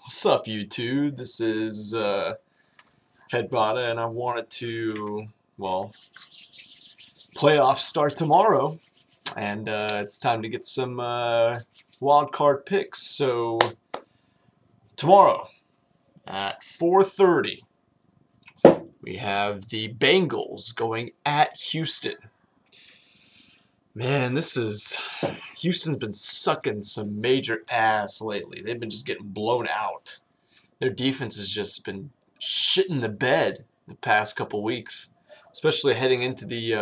What's up, YouTube? This is Headbada, and I wanted to, well, playoffs start tomorrow, and it's time to get some wild card picks. So tomorrow at 4:30, we have the Bengals going at Houston. Man, Houston's been sucking some major ass lately. They've been just getting blown out. Their defense has just been shitting the bed the past couple weeks, especially heading into the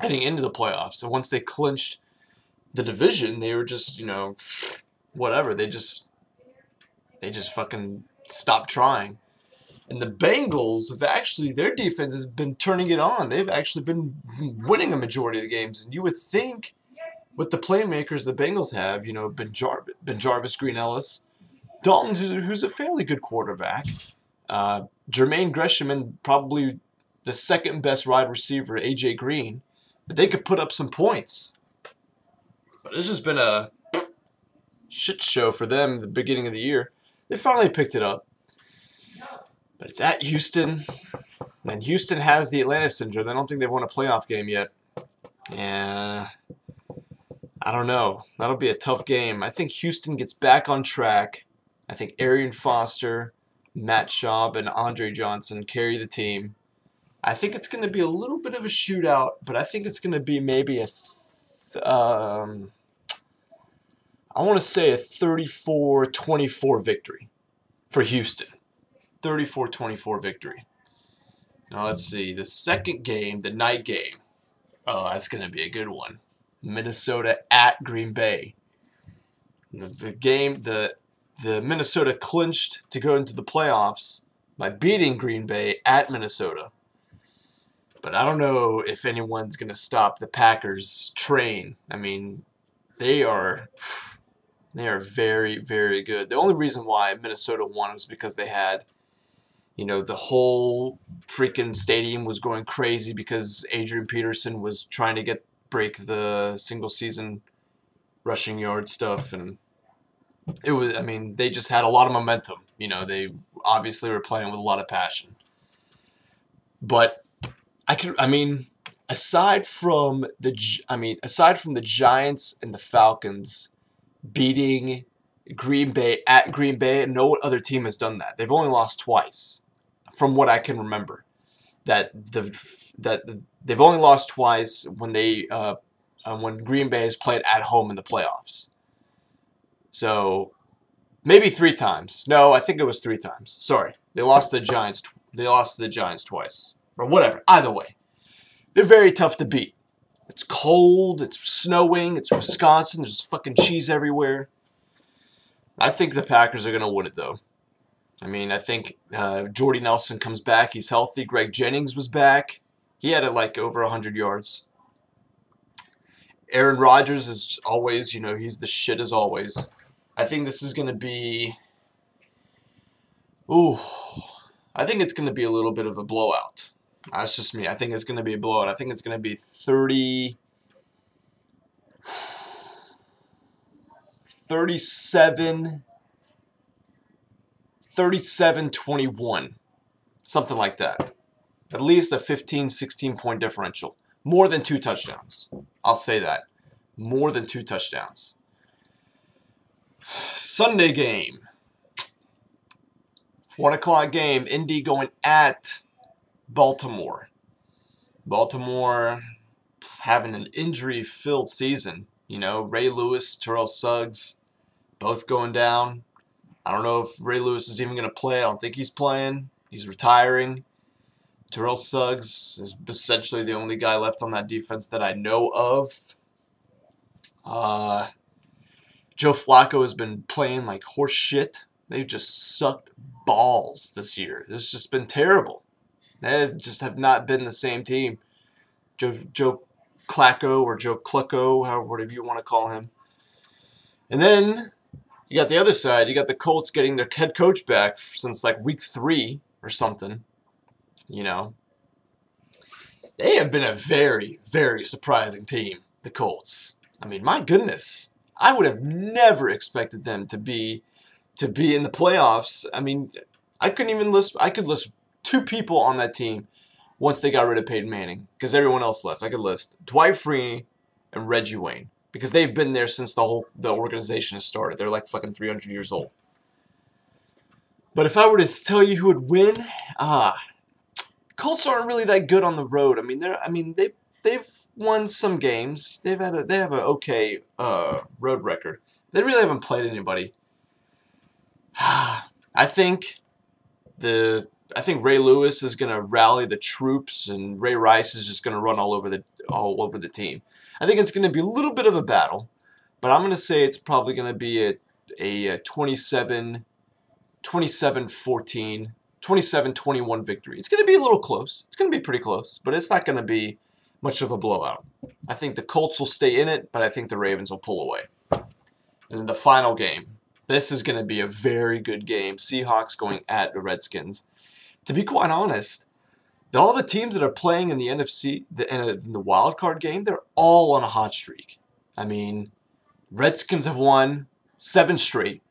playoffs. And once they clinched the division, they were just, whatever. They just fucking stopped trying. And the Bengals have actually, their defense has been turning it on. They've actually been winning a majority of the games. And you would think with the playmakers the Bengals have, Ben Jarvis, Green Ellis, Dalton, who's a fairly good quarterback, Jermaine Gresham, and probably the second best wide receiver, A.J. Green, that they could put up some points. But this has been a shit show for them at the beginning of the year. They finally picked it up. But it's at Houston, and Houston has the Atlanta syndrome. I don't think they've won a playoff game yet. Yeah, I don't know. That'll be a tough game. I think Houston gets back on track. I think Arian Foster, Matt Schaub, and Andre Johnson carry the team. I think it's going to be a little bit of a shootout, but I think it's going to be maybe I want to say a 34-24 victory for Houston. 34-24 victory. Now let's see. The second game, the night game. Oh, that's going to be a good one. Minnesota at Green Bay. The Minnesota clinched to go into the playoffs by beating Green Bay at Minnesota. But I don't know if anyone's going to stop the Packers train. I mean, they are very, very good. The only reason why Minnesota won was because they had, the whole freaking stadium was going crazy because Adrian Peterson was trying to break the single season rushing yard stuff, and they just had a lot of momentum. They obviously were playing with a lot of passion. But aside from the Giants and the Falcons beating Green Bay at Green Bay, no other team has done that. They've only lost twice, from what I can remember. That they've only lost twice when Green Bay has played at home in the playoffs. So maybe 3 times. No, I think it was 3 times. Sorry, they lost to the Giants. They lost to the Giants twice, or whatever. Either way, they're very tough to beat. It's cold. It's snowing. It's Wisconsin. There's fucking cheese everywhere. I think the Packers are gonna win it though. I think Jordy Nelson comes back. He's healthy. Greg Jennings was back. He had over 100 yards. Aaron Rodgers is always, he's the shit as always. I think this is going to be... I think it's going to be a little bit of a blowout. That's just me. I think it's going to be a blowout. I think it's going to be 37-21. Something like that. At least a 15, 16-point differential. More than 2 touchdowns. I'll say that. More than 2 touchdowns. Sunday game. 1 o'clock game. Indy going at Baltimore. Baltimore having an injury-filled season. Ray Lewis, Terrell Suggs, both going down. I don't know if Ray Lewis is even going to play. I don't think he's playing. He's retiring. Terrell Suggs is essentially the only guy left on that defense that I know of. Joe Flacco has been playing like horse shit. They've just sucked balls this year. It's just been terrible. They just have not been the same team. Joe Clacco or Joe Clucko, whatever you want to call him. And then you got the other side. You got the Colts getting their head coach back since week 3 or something. They have been a very, very surprising team, the Colts. My goodness. I would have never expected them to be to be in the playoffs. I mean, I couldn't even list. I could list 2 people on that team once they got rid of Peyton Manning because everyone else left. I could list Dwight Freeney and Reggie Wayne because they've been there since the organization has started. They're like fucking 300 years old. But if I were to tell you who would win, Colts aren't really that good on the road. They've won some games. They have an okay road record. They really haven't played anybody. I think Ray Lewis is going to rally the troops, and Ray Rice is just going to run all over the team. I think it's going to be a little bit of a battle, but I'm going to say it's probably going to be a 27-14, 27-21 victory. It's going to be a little close. It's going to be pretty close, but it's not going to be much of a blowout. I think the Colts will stay in it, but I think the Ravens will pull away. And in the final game, this is going to be a very good game. Seahawks going at the Redskins. To be quite honest, all the teams that are playing in the NFC, in the wild card game, they're all on a hot streak. I mean, Redskins have won 7 straight.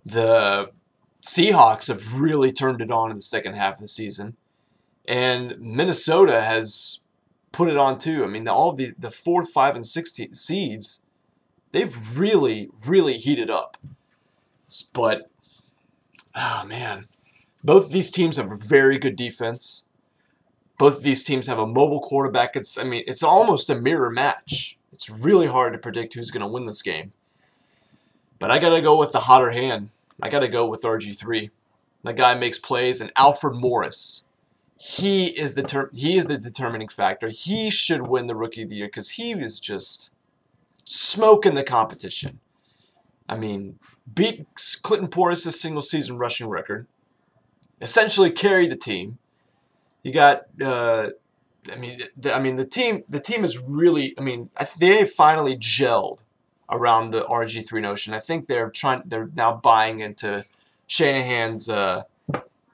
The Seahawks have really turned it on in the second half of the season. And Minnesota has put it on too. I mean, all the 4th, 5, and 6 seeds, they've really, really heated up. But, oh man, both of these teams have a very good defense. Both of these teams have a mobile quarterback. It's almost a mirror match. It's really hard to predict who's going to win this game. But I got to go with the hotter hand. I got to go with RG3. That guy makes plays. And Alfred Morris, he is the determining factor. He should win the Rookie of the Year because he is just smoking the competition. I mean, beat Clinton Portis' single-season rushing record. Essentially carried the team. You got, the team is really, they finally gelled around the RG3 notion. I think they're now buying into Shanahan's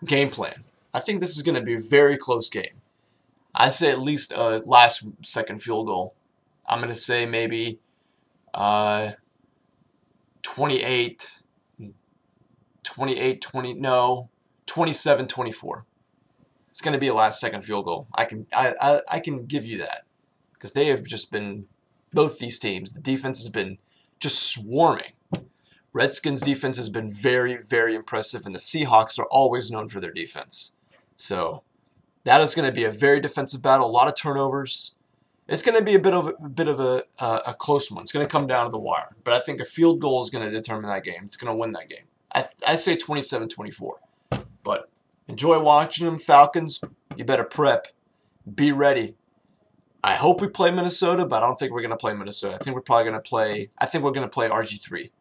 game plan. I think this is going to be a very close game. I'd say at least a last-second field goal. I'm going to say maybe 27-24. It's going to be a last-second field goal. I can give you that because they have just been, both these teams, the defense has been just swarming. Redskins' defense has been very, very impressive, and the Seahawks are always known for their defense. So that is going to be a very defensive battle. A lot of turnovers. It's going to be a bit of a close one. It's going to come down to the wire. But I think a field goal is going to determine that game. It's going to win that game. I say 27-24. But enjoy watching them, Falcons. You better prep. Be ready. I hope we play Minnesota, but I don't think we're going to play Minnesota. I think we're probably going to play. I think we're going to play RG3.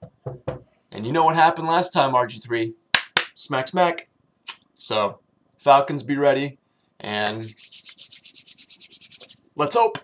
And you know what happened last time, RG3? Smack, smack. So, Falcons, be ready. And let's hope.